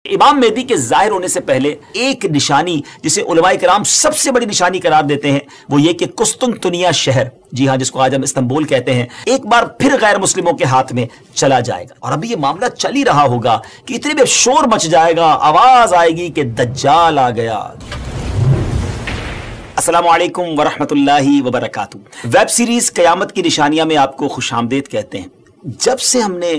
इमाम मेहदी के जाहिर होने से पहले एक निशानी जिसे उलमाए किराम सबसे बड़ी निशानी करार देते हैं वो ये कि कुस्तुनतुनिया शहर, जी हाँ, जिसको आज हम इस्तांबुल कहते हैं, एक बार फिर गैर मुस्लिमों के हाथ में चला जाएगा। और अभी ये मामला चल ही रहा होगा कि इतने में शोर मच जाएगा, आवाज आएगी कि दज्जाल आ गया। अस्सलामु अलैकुम वरहमतुल्लाहि वबरकातुहू। वेब सीरीज कयामत की निशानियां में आपको खुशामदीद कहते हैं। जब से हमने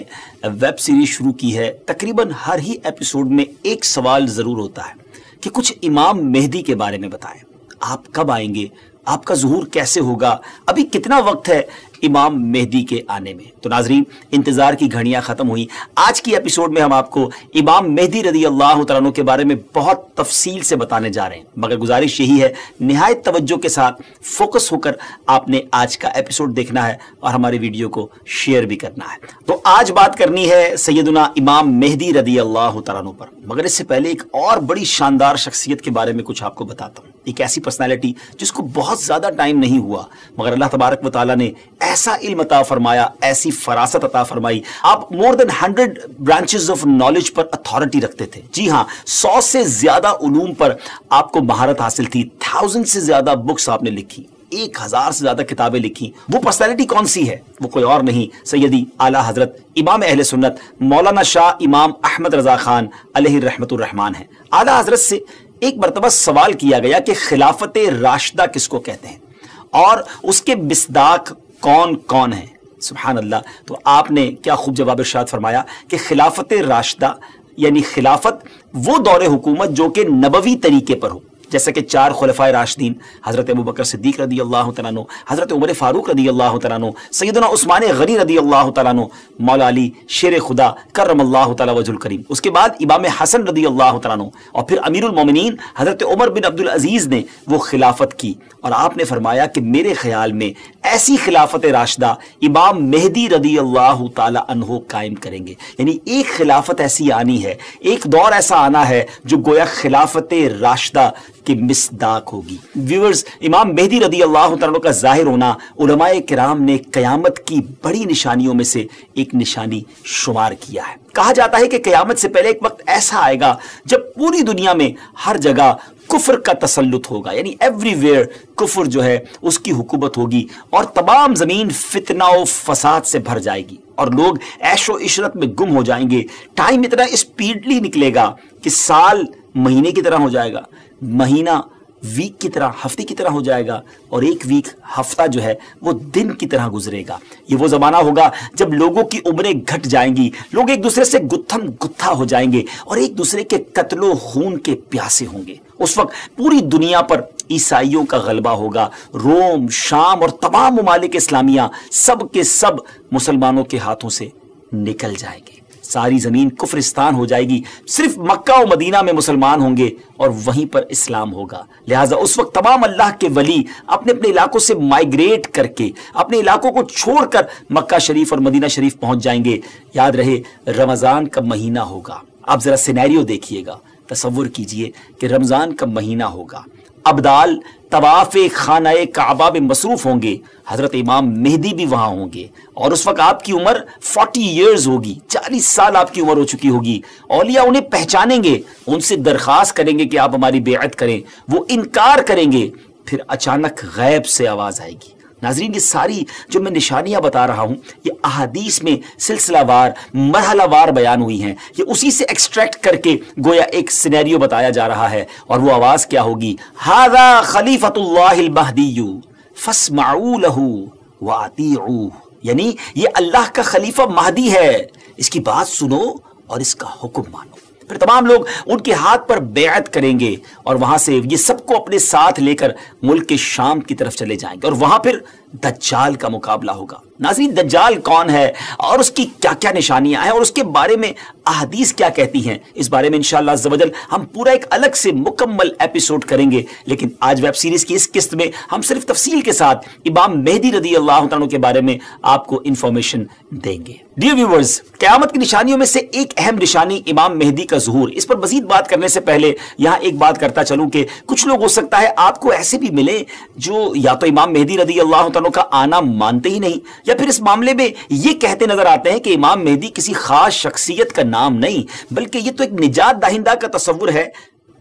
वेब सीरीज शुरू की है, तकरीबन हर ही एपिसोड में एक सवाल जरूर होता है कि कुछ इमाम मेहदी के बारे में बताएं। आप कब आएंगे, आपका ज़ुहूर कैसे होगा, अभी कितना वक्त है इमाम मेहदी के आने में। तो नाजरीन, इंतजार की घड़ियां खत्म हुई। आज की एपिसोड में हम आपको इमाम मेहदी रदी अल्लाह तआला अन्हु के बारे में बहुत तफसील से बताने जा रहे हैं, मगर गुजारिश यही है निहायत तवज्जो के साथ फोकस होकर आपने आज का एपिसोड देखना है और हमारे वीडियो को शेयर भी करना है। तो आज बात करनी है सैयदुना इमाम मेहदी रदी अल्लाह तआला अन्हु पर, मगर इससे पहले एक और बड़ी शानदार शख्सियत के बारे में कुछ आपको बताता हूँ। एक ऐसी पर्सनैलिटी जिसको बहुत ज्यादा टाइम नहीं हुआ, मगर अल्लाह तबारक व तआला ने ऐसा इल्म अता फरमाया, ऐसी फरासत अता फरमाई। आप more than 100 branches of knowledge पर अथॉरिटी रखते थे। जी हाँ, 100 से ज्यादा उलूम पर आपको महारत हासिल थी। 1000 से ज्यादा बुक्स आपने लिखी, 1000 से ज्यादा किताबें लिखी। वो पर्सनैलिटी कौन सी है? वो कोई और नहीं, सैयदी आला हजरत इमाम अहले सुन्नत मौलाना शाह इमाम अहमद रजा खान अलैहि रहमतुर रहमान है। आला हजरत से एक मरतबा सवाल किया गया कि खिलाफत राशिदा किसको कहते हैं और उसके मिस्दाक कौन कौन है। सुभान अल्लाह। तो आपने क्या खूब जवाब इरशाद फरमाया कि खिलाफत राशिदा यानी खिलाफत वो दौरे हुकूमत जो कि नबवी तरीके पर हो, जैसे कि 4 खुलफाए राशिदीन हजरत अबू बकर सिद्दीक रदी अल्लाह तआला अन्हु, हजरत उमर फारूक रदी अल्लाह तआला अन्हु, सैयदना उस्मान गनी रदी अल्लाह तआला अन्हु, मौला अली शेर खुदा करमल्लाहु तआला वजहुल करीम, उसके बाद इमाम हसन रदी अल्लाह तआला अन्हु, और फिर अमीरुल मोमिनीन हजरत उमर बिन अब्दुल अजीज ने वो खिलाफत की। और आपने फरमाया कि मेरे ख्याल में ऐसी खिलाफत राशिदा इमाम मेहदी रदी अल्लाह तआला अन्हु कायम करेंगे। यानी एक खिलाफत ऐसी आनी है, एक दौर ऐसा आना है जो गोया खिलाफत राशिदा की मिसदाक होगी। व्यूअर्स, इमाम मेहदी रदी अल्लाह तआला का जाहिर होना उलमाए किराम ने कयामत की बड़ी निशानियों में से एक निशानी शुमार किया है। कहा जाता है कि कयामत से पहले एक वक्त ऐसा आएगा जब पूरी दुनिया में हर जगह कुफ्र का तसल्लुत होगा, यानी एवरीवेयर कुफ्र जो है उसकी हुकूमत होगी और तमाम जमीन फितना और फसाद से भर जाएगी और लोग ऐशो इशरत में गुम हो जाएंगे। टाइम इतना स्पीडली निकलेगा कि साल महीने की तरह हो जाएगा, महीना वीक की तरह, हफ्ते की तरह हो जाएगा और एक वीक, हफ्ता जो है वो दिन की तरह गुजरेगा। ये वो जमाना होगा जब लोगों की उम्रें घट जाएंगी, लोग एक दूसरे से गुत्थम गुत्था हो जाएंगे और एक दूसरे के कत्लो खून के प्यासे होंगे। उस वक्त पूरी दुनिया पर ईसाइयों का गलबा होगा। रोम, शाम और तमाम ममालिक इस्लामिया सब के सब मुसलमानों के हाथों से निकल जाएंगे। सारी जमीन कुफ्रिस्तान हो जाएगी, सिर्फ मक्का और मदीना में मुसलमान होंगे और वहीं पर इस्लाम होगा। लिहाजा उस वक्त तमाम अल्लाह के वली अपने अपने इलाकों से माइग्रेट करके अपने इलाकों को छोड़कर मक्का शरीफ और मदीना शरीफ पहुंच जाएंगे। याद रहे, रमजान का महीना होगा। आप जरा सिनेरियो देखिएगा, तसव्वुर कीजिए कि रमजान का महीना होगा, अब्दाल तवाफ़े खानाए काबा में मसरूफ होंगे, हजरत इमाम मेहदी भी वहां होंगे और उस वक्त आपकी उम्र 40 ईयर्स होगी, 40 साल आपकी उम्र हो चुकी होगी। औलिया उन्हें पहचानेंगे, उनसे दरखास्त करेंगे कि आप हमारी बेअत करें, वो इनकार करेंगे। फिर अचानक गैब से आवाज आएगी। नाजरीन, ये सारी जो मैं निशानियां बता रहा हूं ये अहादीस में सिलसिलावार मरहलावार बयान हुई हैं। ये उसी से एक्सट्रैक्ट करके गोया एक सिनेरियो बताया जा रहा है और वो आवाज क्या होगी? हाज़ा खलीफतुल्लाहिल महदीय्यु फस्मऊ लहू व अतीऊ। यानी ये अल्लाह का खलीफा महदी है, इसकी बात सुनो और इसका हुक्म मानो। फिर तमाम लोग उनके हाथ पर बेअत करेंगे और वहां से ये सबको अपने साथ लेकर मुल्क के शाम की तरफ चले जाएंगे और वहां फिर दज्जाल का मुकाबला होगा। नाज़रीन, दज्जाल कौन है और उसकी क्या क्या निशानियां हैं और उसके बारे में अहादीस क्या कहती हैं, इस बारे में इंशाअल्लाह अज़्ज़ व जल हम पूरा एक अलग से मुकम्मल एपिसोड करेंगे। लेकिन आज वेब सीरीज की इस किस्त में हम सिर्फ तफसील के साथ इमाम मेहदी रदी अल्लाह तआला के बारे में आपको इंफॉर्मेशन देंगे। डियर व्यूअर्स, क़यामत की निशानियों में से एक अहम निशानी इमाम मेहदी का ज़ुहूर। इस पर मजीद बात करने से पहले यहाँ एक बात करता चलूं कि कुछ लोग हो सकता है आपको ऐसे भी मिले जो या तो इमाम मेहदी रदी अल्लाह तआला तआला का आना मानते ही नहीं, या फिर इस मामले में ये कहते नजर आते हैं कि इमाम मेहदी किसी खास शख्सियत का नाम नहीं, बल्कि ये तो एक निजात दाहिंदा का तस्वुर है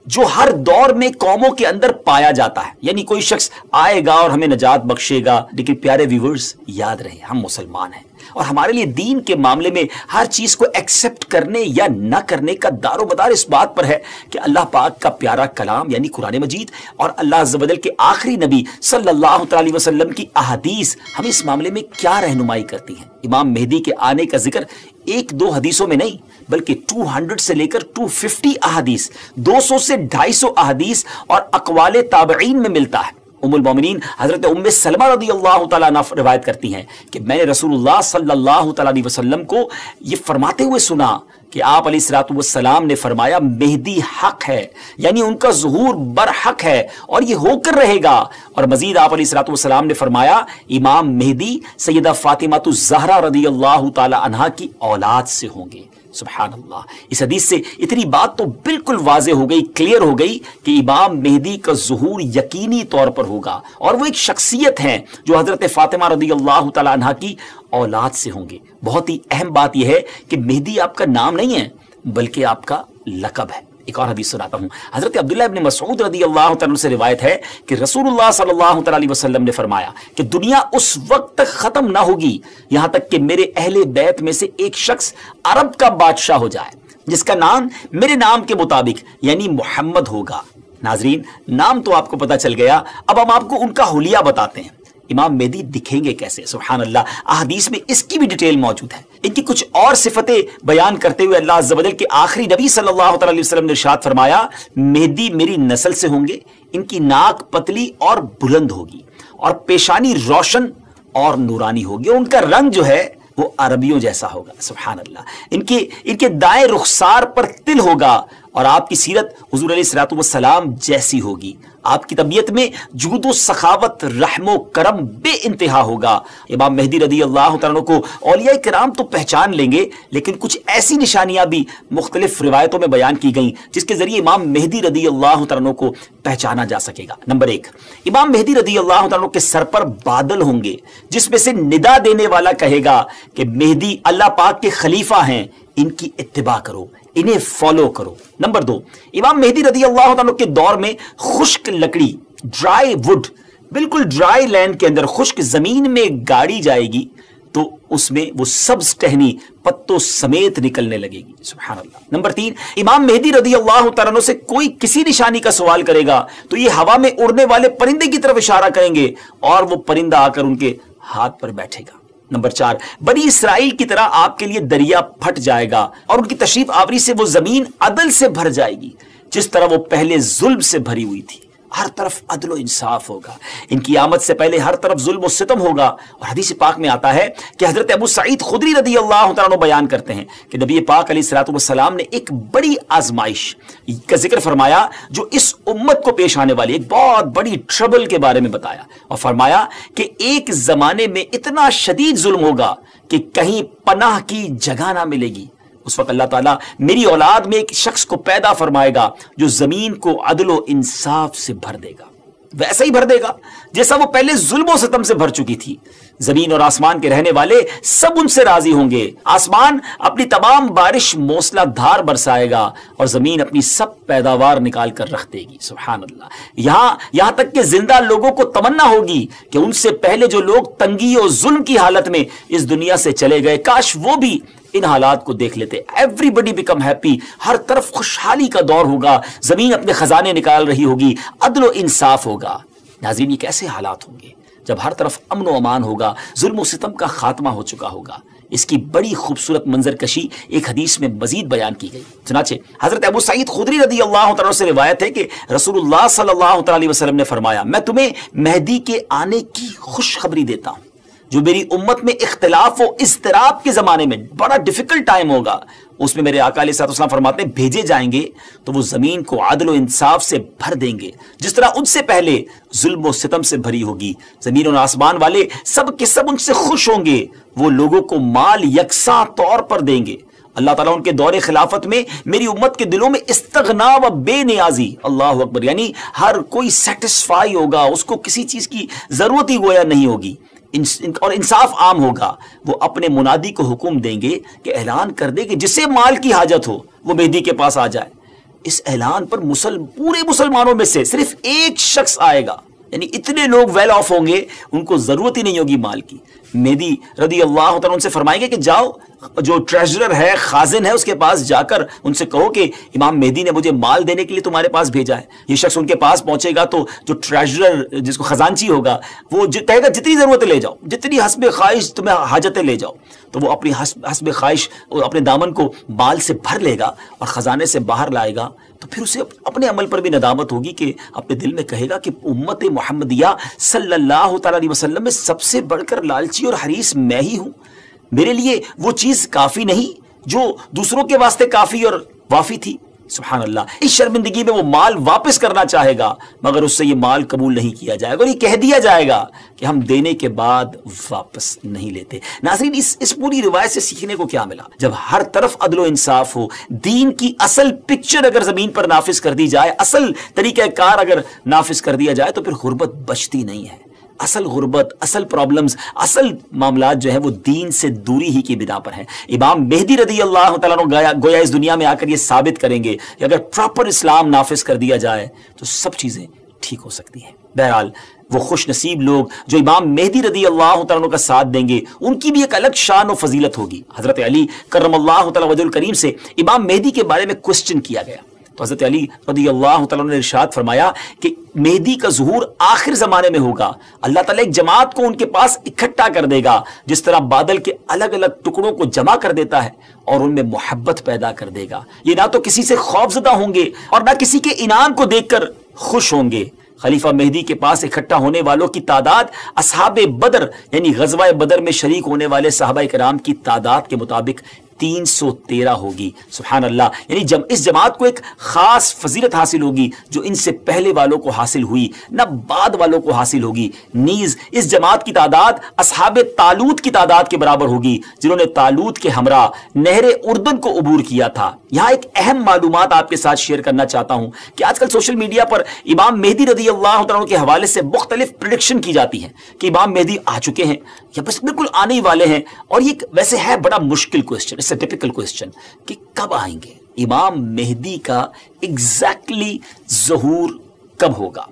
जो हर दौर में कौमों के अंदर पाया जाता है। यानी कोई शख्स आएगा और हमें निजात बख्शेगा। लेकिन प्यारे व्यूअर्स, याद रहे हम मुसलमान हैं और हमारे लिए दीन के मामले में हर चीज को एक्सेप्ट करने या न करने का दारोमदार इस बात पर है कि अल्लाह पाक का प्यारा कलाम यानी कुरान मजीद और अल्लाह अज़्ज़ व जल के आखिरी नबी सल्लल्लाहु अलैहि वसल्लम की अहादीस हमें इस मामले में क्या रहनुमाई करती हैं। इमाम मेहदी के आने का जिक्र एक दो हदीसों में नहीं, बल्कि 200 से लेकर 250 अहादीस, 200 से 250 अहादीस और अक़वाले ताबईन में मिलता है। उम्मुल मोमिनीन हजरत उम्मे सलमा रदियल्लाहु तआला अन्हा रिवायत करती हैं कि मैंने रसूलुल्लाह सल्लल्लाहु अलैहि वसल्लम को ये फरमाते हुए सुना कि आप अलैहिस्सलातु वस्सलाम ने फरमाया, मेहदी हक है, यानी उनका ज़ुहूर बरहक है और ये होकर रहेगा। और मजीद आप अलैहिस्सलातु वस्सलाम ने फरमाया, इमाम मेहदी सैयदा फातिमा ज़हरा रदियल्लाहु तआला अन्हा की औलाद से होंगे। सुभान अल्लाह। इस हदीस से इतनी बात तो बिल्कुल वाज़े हो गई, क्लियर हो गई कि इमाम मेहदी का ज़ुहूर यकीनी तौर पर होगा और वो एक शख्सियत है जो हजरत फातिमा रदियल्लाहु तआला अन्हा की औलाद से होंगे। बहुत ही अहम बात यह है कि मेहदी आपका नाम नहीं है बल्कि आपका लक़ब है। एक और हदीस सुनाता हूं। हजरत अब्दुल्लाह इब्न मसऊद रदियल्लाहु तआला से रिवायत है कि रसूलुल्लाह सल्लल्लाहु अलैहि वसल्लम ने फरमाया कि दुनिया उस वक्त तक खत्म ना होगी यहां तक कि मेरे अहले बैत में से एक शख्स अरब का बादशाह हो जाए जिसका नाम मेरे नाम के मुताबिक यानी मोहम्मद होगा। नाजरीन, नाम तो आपको पता चल गया, अब हम आपको उनका हुलिया बताते हैं। इमाम मेहदी दिखेंगे कैसे? सुभान अल्लाह, अहादीस में इसकी भी डिटेल मौजूद है। इनकी कुछ और सिफतें बयान करते हुए अल्लाह अज़्ज़ व जल के आखिरी नबी सल्लल्लाहु अलैहि वसल्लम ने इरशाद फरमाया, मेहदी मेरी नस्ल से होंगे, इनकी नाक पतली और बुलंद होगी और पेशानी रोशन और नूरानी होगी, उनका रंग जो है वो अरबियों जैसा होगा। सुभान अल्लाह, इनके दाएं रुखसार पर तिल होगा और आपकी सीरत हुजूर अलैहिस्सलातु वस्सलाम जैसी होगी। आपकी तबीयत में जूद व सखावत, रहमो करम बेइंतहा होगा। इमाम मेहदी रदियल्लाहु तआला को औलिया किराम तो पहचान लेंगे, लेकिन कुछ ऐसी निशानियां भी मुख्तलिफ रिवायतों में बयान की गई जिसके जरिए इमाम मेहदी रदियल्लाहु तआला को पहचाना जा सकेगा। नंबर 1, इमाम मेहदी रदियल्लाहु तआला के सर पर बादल होंगे जिसमें से निदा देने वाला कहेगा कि मेहदी अल्लाह पाक के खलीफा हैं, इनकी इत्तिबा करो, इन्हें फॉलो करो। नंबर 2, इमाम मेहदी रदियल्लाहु तआला के दौर में खुश्क लकड़ी, ड्राई वुड, बिल्कुल ड्राई लैंड के अंदर खुश्क जमीन में गाड़ी जाएगी तो उसमें वो सब्ज टहनी पत्तों समेत निकलने लगेगी। सुभान अल्लाह। नंबर 3, इमाम मेहदी रदियल्लाहु तआला से कोई किसी निशानी का सवाल करेगा तो ये हवा में उड़ने वाले परिंदे की तरफ इशारा करेंगे और वो परिंदा आकर उनके हाथ पर बैठेगा। नंबर 4, बनी इसराइल की तरह आपके लिए दरिया फट जाएगा और उनकी तशरीफ आवरी से वो जमीन अदल से भर जाएगी जिस तरह वो पहले जुल्म से भरी हुई थी। हर तरफ अदल व इंसाफ होगा। इनकी आमद से पहले हर तरफ जुल्म व सितम होगा। और हदीस पाक में आता है कि हजरत अबू सईद खुदरी रदियल्लाहु तआला बयान करते हैं कि नबी पाक अलैहिस्सलातु वस्सलाम ने एक बड़ी आजमाइश का जिक्र फरमाया जो इस उम्मत को पेश आने वाली एक बहुत बड़ी ट्रबल के बारे में बताया और फरमाया कि एक जमाने में इतना शदीद जुल्म होगा कि कहीं पनाह की जगह ना मिलेगी। उस वक्त अल्लाह ताला मेरी औलाद में एक शख्स को पैदा फरमाएगा जो जमीन को अदलो इंसाफ से भर देगा, वैसा ही भर देगा जैसा वो पहले जुल्म और सितम से भर चुकी थी। जमीन और आसमान के रहने वाले सब उनसे राजी होंगे। आसमान अपनी तमाम बारिश मूसलाधार बरसाएगा और जमीन अपनी सब पैदावार निकाल कर रख देगी। सुभान अल्लाह। यहां तक कि जिंदा लोगों को तमन्ना होगी कि उनसे पहले जो लोग तंगी और जुल्म की हालत में इस दुनिया से चले गए, काश वो भी इन हालात को देख लेते। एवरीबडी बिकम हैप्पी, हर तरफ खुशहाली का दौर होगा, जमीन अपने खजाने निकाल रही होगी, अदल इंसाफ होगा। नाज़रीन, ये कैसे हालात होंगे जब हर तरफ अमन व अमान होगा, जुल्म व सितम का खात्मा हो चुका होगा। इसकी बड़ी खूबसूरत मंजर कशी एक हदीस में मजीद बयान की गई। सुनाचे हजरत अबू सईद खुदरी रदियल्लाहु तआला से रिवायत है कि रसूलुल्लाह सल्लल्लाहु अलैहि वसल्लम ने फरमाया, मैं तुम्हें मेहदी के आने की खुशखबरी देता हूं जो मेरी उम्मत में इख्तिलाफ व इज़्तिराब के जमाने में बड़ा डिफिकल्ट टाइम होगा। उसमें मेरे आका अलैहिस्सलाम फरमाते हैं भेजे जाएंगे तो वो जमीन को आदल व इंसाफ से भर देंगे जिस तरह उनसे पहले जुल्म व सितम से भरी होगी। जमीन और आसमान वाले सब के सब उनसे खुश होंगे, वो लोगों को माल यकसा तौर पर देंगे। अल्लाह ताला उनके दौरे खिलाफत में मेरी उम्मत के दिलों में इस्तगना व बेनियाजी, अल्लाह अकबर, यानी हर कोई सेटिस्फाई होगा, उसको किसी चीज की जरूरत ही गोया नहीं होगी। اور انصاف عام ہوگا، وہ اپنے منادی کو حکم دیں گے کہ اعلان کر دے کہ جسے مال کی حاجت ہو وہ مہدی کے پاس آ جائے۔ اس اعلان پر پورے مسلمانوں میں سے صرف ایک شخص آئے گا، یعنی اتنے لوگ ویل آف ہوں گے ان کو ضرورت ہی نہیں ہوگی مال کی۔ مہدی رضی اللہ تعالیٰ ان سے فرمائیں گے کہ جاؤ، جو ٹریجرر ہے، خازن ہے، اس کے پاس جا کر ان سے کہو کہ امام مہدی نے مجھے مال دینے کے لیے تمہارے پاس بھیجا ہے۔ یہ شخص ان کے پاس پہنچے گا تو جو ٹریجرر جس کو خزانچی ہوگا وہ کہے گا جتنی ضرورتیں لے جاؤ، جتنی حسب خواہش تمہیں حاجتیں لے جاؤ، تو وہ اپنی حسب خواہش اپنے دامن کو مال سے بھر لے گا اور خزانے سے باہر لائے گا۔ تو پھر اسے اپنے عمل پر بھی ندامت ہوگی کہ اپنے دل میں کہے گا کہ امت محمدیہ صلی اللہ تعالیٰ علیہ وسلم میں سب سے بڑھ کر لالچی اور حریص میں ہی ہوں، میرے لیے وہ چیز کافی نہیں جو دوسروں کے واسطے کافی اور وافی تھی۔ سبحان اللہ، اس شرمندگی میں وہ مال واپس کرنا چاہے گا مگر اس سے یہ مال قبول نہیں کیا جائے گا اور یہ کہہ دیا جائے گا کہ ہم دینے کے بعد واپس نہیں لیتے۔ ناظرین، اس پوری روایت سے سیکھنے کو کیا ملا؟ جب ہر طرف عدل و انصاف ہو، دین کی اصل پکچر اگر زمین پر نافذ کر دی جائے، اصل طریقہ کار اگر نافذ کر دیا جائے تو پھر غربت بچتی نہیں ہے۔ اصل غربت، اصل پرابلمز، اصل معاملات جو ہیں وہ دین سے دوری ہی کی بنا پر ہیں۔ امام مہدی رضی اللہ تعالیٰ عنہ گویا اس دنیا میں آ کر یہ ثابت کریں گے کہ اگر پراپر اسلام نافذ کر دیا جائے تو سب چیزیں ٹھیک ہو سکتی ہیں۔ بہرحال وہ خوش نصیب لوگ جو امام مہدی رضی اللہ تعالیٰ عنہ کا ساتھ دیں گے ان کی بھی ایک الگ شان و فضیلت ہوگی۔ حضرت علی کرم اللہ تعالیٰ وجہ الکریم سے امام مہدی کے بارے میں کوسچن کیا گیا تو حضرت علی رضی اللہ تعالیٰ نے ارشاد فرمایا کہ مہدی کا ظہور آخر زمانے میں ہوگا، اللہ تعالیٰ ایک جماعت کو ان کے پاس اکٹھا کر دے گا جس طرح بادل کے الگ الگ ٹکڑوں کو جمع کر دیتا ہے اور ان میں محبت پیدا کر دے گا۔ یہ نہ تو کسی سے خوف زدہ ہوں گے اور نہ کسی کے انعام کو دیکھ کر خوش ہوں گے۔ خلیفہ مہدی کے پاس اکٹھا ہونے والوں کی تعداد اصحاب بدر یعنی غزوہ بدر میں شریک ہونے والے صحابہ کرام کی تعداد کے مطابق 313 ہوگی۔ سبحان اللہ، یعنی اس جماعت کو ایک خاص فضیلت حاصل ہوگی جو ان سے پہلے والوں کو حاصل ہوئی نہ بعد والوں کو حاصل ہوگی۔ نیز اس جماعت کی تعداد اصحاب طالوت کی تعداد کے برابر ہوگی جنہوں نے طالوت کے ہمراہ نہر اردن کو عبور کیا تھا۔ یہاں ایک اہم معلومات آپ کے ساتھ شیئر کرنا چاہتا ہوں کہ آج کل سوشل میڈیا پر امام مہدی رضی اللہ عنہ کے حوالے سے مختلف پریڈکشن کی جاتی ہیں کہ امام مہدی آ چکے ہیں یا بس بالکل آنے ہی والے ہیں، اور یہ ویسے ہے بڑا مشکل question, it's a typical question کہ کب آئیں گے، امام مہدی کا ایگزیکٹلی ظہور کب ہوگا؟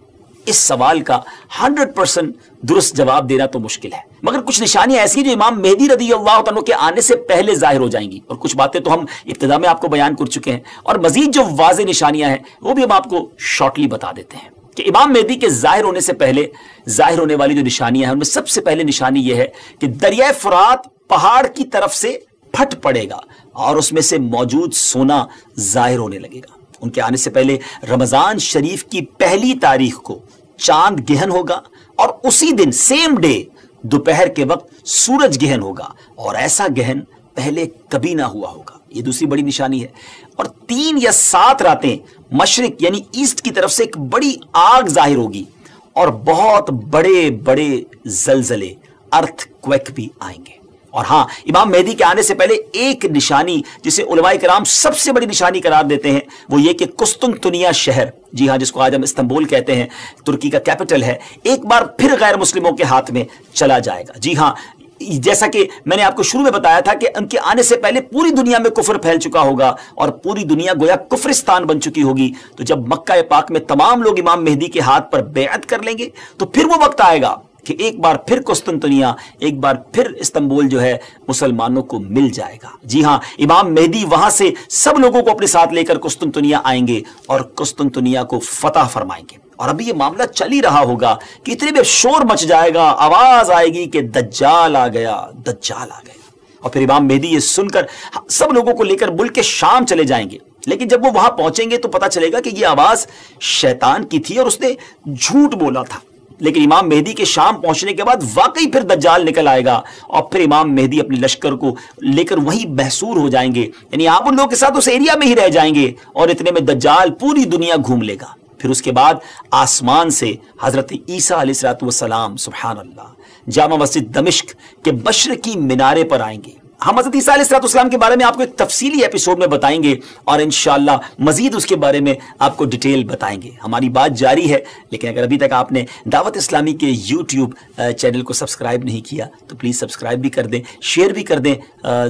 اس سوال کا 100% درست جواب دینا تو مشکل ہے، مگر کچھ نشانیاں ایسی ہیں جو امام مہدی رضی اللہ عنہ کے آنے سے پہلے ظاہر ہو جائیں گی، اور کچھ باتیں تو ہم ابتدا میں آپ کو بیان کر چکے ہیں، اور مزید جو واضح نشانیاں ہیں وہ بھی ہم آپ کو شارٹلی بتا دیتے ہیں کہ امام مہدی کے ظاہر ہونے سے پہلے ظاہر ہونے والی جو نشانیاں ہیں ان میں سب سے پہلے نشانی یہ ہے کہ دریائے فرات پہاڑ کی طرف سے پھٹ پڑے گا اور اس میں سے موجود سونا ظاہر ہونے لگے گا۔ ان کے آنے سے پہلے رمضان شریف کی پہلی تاریخ کو چاند گہن ہوگا اور اسی دن سیم ڈے دوپہر کے وقت سورج گہن ہوگا، اور ایسا گہن پہلے کبھی نہ ہوا ہوگا۔ یہ دوسری بڑی نشانی ہے۔ اور 3 یا 7 راتیں مشرق یعنی ایسٹ کی طرف سے ایک بڑی آگ ظاہر ہوگی اور بہت بڑے بڑے زلزلے ارتھ کویک بھی آئیں گے۔ اور ہاں، امام مہدی کے آنے سے پہلے ایک نشانی جسے علماء کرام سب سے بڑی نشانی قرار دیتے ہیں وہ یہ کہ قسطنطنیہ شہر، جی ہاں، جس کو آج ہم استنبول کہتے ہیں، ترکی کا کیپٹل ہے، ایک بار پھر غیر مسلموں کے ہاتھ میں چلا جائے گا۔ جی ہاں، جیسا کہ میں نے آپ کو شروع میں بتایا تھا کہ ان کے آنے سے پہلے پوری دنیا میں کفر پھیل چکا ہوگا اور پوری دنیا گویا کفرستان بن چکی ہوگی، تو جب مکہ پاک میں تمام لوگ امام مہدی کے ہاتھ پر بیعت کر لیں گے تو پھر وہ وقت آئے گا کہ ایک بار پھر قسطنطنیہ، ایک بار پھر استنبول جو ہے مسلمانوں کو مل جائے گا۔ جی ہاں، امام مہدی وہاں سے سب لوگوں کو اپنے ساتھ لے کر قسطنطنیہ آئیں گے اور قسطنطنیہ کو فتح فرمائیں گے۔ اور ابھی یہ معاملہ چل ہی رہا ہوگا کہ اتنے میں شور مچ جائے گا، آواز آئے گی کہ دجال آ گیا، دجال آ گیا، اور پھر امام مہدی یہ سن کر سب لوگوں کو لے کر ملک کے شام چلے جائیں گے۔ لیکن جب وہ وہاں پہنچیں گے تو پتہ چلے گا کہ یہ آواز شیطان کی تھی اور اس نے جھوٹ بولا تھا۔ لیکن امام مہدی کے شام پہنچنے کے بعد واقعی پھر دجال نکل آئے گا اور پھر امام مہدی اپنے لشکر کو لے کر وہیں محصور ہو جائیں گے، یعنی آپ ان لوگوں کے ساتھ اس ایریا میں ہی رہ جائیں گے اور اتنے میں دجال پوری دنیا گھوم لے گا۔ پھر اس کے بعد آسمان سے حضرت عیسیٰ علیہ السلام سبحان اللہ جامع مسجد دمشق کے مشرقی مینارے پر آئیں گے۔ हम हज़रत ईसा अलैहिस्सलाम के बारे में आपको एक तफसीली एपिसोड में बताएंगे और इंशाअल्लाह मजीद उसके बारे में आपको डिटेल बताएंगे। हमारी बात जारी है, लेकिन अगर अभी तक आपने दावत इस्लामी के यूट्यूब चैनल को सब्सक्राइब नहीं किया तो प्लीज़ सब्सक्राइब भी कर दें, शेयर भी कर दें।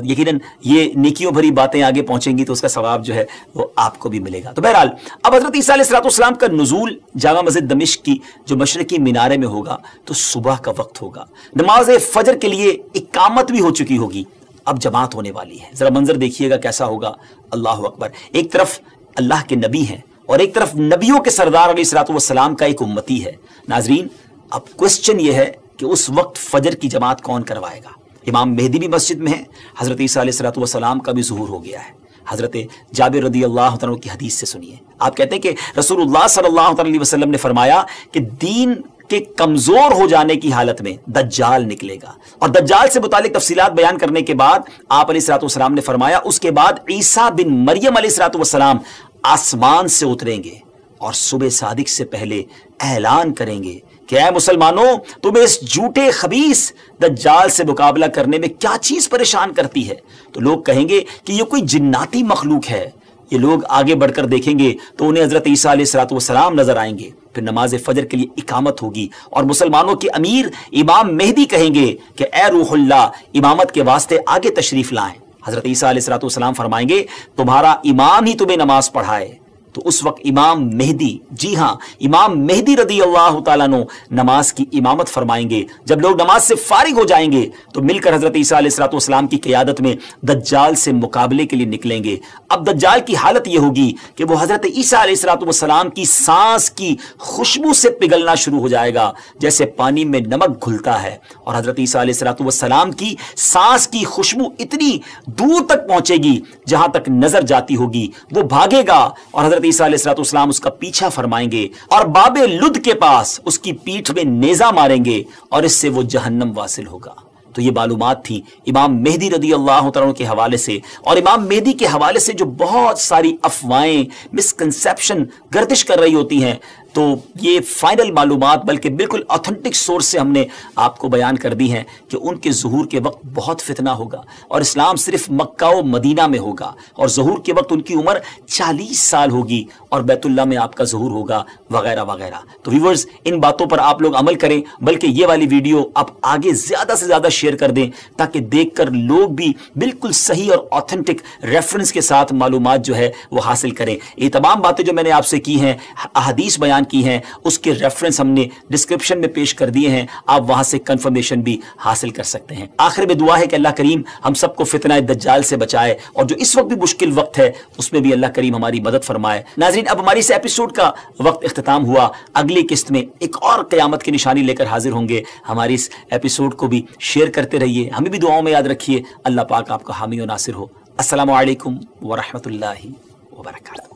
यकीनन ये नेकियों भरी बातें आगे पहुँचेंगी तो उसका सवाब जो है वो आपको भी मिलेगा। तो बहरहाल अब हज़रत ईसा अलैहिस्सलाम का नुज़ूल जामा मस्जिद दमिश्क की जो मशरकी मीनारे में होगा तो सुबह का वक्त होगा, नमाज फजर के लिए इकामत भी हो चुकी होगी, अब जमात होने वाली है। जरा मंजर देखिएगा कैसा होगा। अल्लाह अकबर। एक तरफ अल्लाह के नबी हैं और एक तरफ नबियों के सरदार अलैहिस्सलाम का एक उम्मती है। नाजरीन, अब क्वेश्चन यह है कि उस वक्त फजर की जमात कौन करवाएगा? इमाम मेहदी भी मस्जिद में है, हजरत ईसा अलैहिस्सलाम का भी ज़ुहूर हो गया है। हजरत जाबिर रदी अल्लाह तआला की हदीस से सुनिए। आप कहते हैं कि रसूलुल्लाह सल्लल्लाहु अलैहि वसल्लम ने फरमाया कि दीन के कमजोर हो जाने की हालत में दज्जाल निकलेगा, और दज्जाल से मुतालिक तफसीलात बयान करने के बाद आप अलैहिस्सलाम ने फरमाया उसके बाद ईसा बिन मरियम अलैहिस्सलाम आसमान से उतरेंगे और सुबह सादिक से पहले ऐलान करेंगे कि ऐ मुसलमानों, तुम्हें इस झूठे खबीस दज्जाल से मुकाबला करने में क्या चीज परेशान करती है? तो लोग कहेंगे कि ये कोई जिन्नाती मखलूक है। ये लोग आगे बढ़कर देखेंगे तो उन्हें हजरत ईसा अलैहिस्सलाम नजर आएंगे। फिर नमाज फजर के लिए इकामत होगी और मुसलमानों के अमीर इमाम मेहदी कहेंगे कि ए रूहुल्लाह, इमामत के वास्ते आगे तशरीफ लाएं। हजरत ईसा अलैहिस्सलाम फरमाएंगे तुम्हारा इमाम ही तुम्हें नमाज पढ़ाए। तो उस वक्त इमाम मेहदी, जी हां, इमाम मेहदी रदी अल्लाह तआला अन्हु नमाज की इमामत फरमाएंगे। जब लोग नमाज से फारिग हो जाएंगे तो मिलकर हजरत ईसा अलैहिस्सलाम की क़ियादत में दज्जाल से मुकाबले के लिए निकलेंगे। अब दज्जाल की हालत यह होगी कि वो हजरत ईसा अलैहिस्सलाम की सांस की खुशबू से पिघलना शुरू हो जाएगा, जैसे पानी में नमक घुलता है। और हजरत ईसा अलैहिस्सलाम की सांस की खुशबू इतनी दूर तक पहुंचेगी जहां तक नजर जाती होगी। वो भागेगा और हजरत ईसा अलैहिस्सलाम उसका पीछा फरमाएंगे और बाबे लुद के पास उसकी पीठ में नेजा मारेंगे और इससे वो जहन्नम वासिल होगा। तो ये मालूमात थी इमाम मेहदी रदी अल्लाह तआला के हवाले से। और इमाम मेहदी के हवाले से जो बहुत सारी अफवाहें, मिसकंसेप्शन गर्दिश कर रही होती हैं, तो ये फाइनल मालूमात बल्कि बिल्कुल ऑथेंटिक सोर्स से हमने आपको बयान कर दी हैं कि उनके ज़ुहूर के वक्त बहुत फितना होगा और इस्लाम सिर्फ मक्का व मदीना में होगा, और ज़ुहूर के वक्त उनकी उम्र 40 साल होगी और बैतुल्लाह में आपका ज़ुहूर होगा, वगैरह वगैरह। तो व्यूअर्स, इन बातों पर आप लोग अमल करें, बल्कि ये वाली वीडियो आप आगे ज़्यादा से ज़्यादा शेयर कर दें ताकि देखकर लोग भी बिल्कुल सही और ऑथेंटिक रेफरेंस के साथ मालूमात जो है वो हासिल करें। ये तमाम बातें जो मैंने आपसे की हैं, अहादीस बयान की हैं, उसके रेफरेंस हमने डिस्क्रिप्शन में पेश कर दिए हैं, आप वहां से कंफर्मेशन भी हासिल कर सकते हैं। आखिर में दुआ है कि अल्लाह करीम हम सबको फितना दज्जाल से बचाए, और जो इस वक्त भी मुश्किल वक्त है उसमें भी अल्लाह करीम हमारी मदद फरमाए। नाज़रीन, अब हमारी इस एपिसोड का वक्त इख्तिताम हुआ। अगली किस्त में एक और क़यामत की निशानी लेकर हाजिर होंगे। हमारी इस एपिसोड को भी शेयर करते रहिए, हमें भी दुआओं में याद रखिए। अल्लाह पाक आपका हामी और नासिर हो। अस्सलामु अलैकुम व रहमतुल्लाहि व बरकातहू।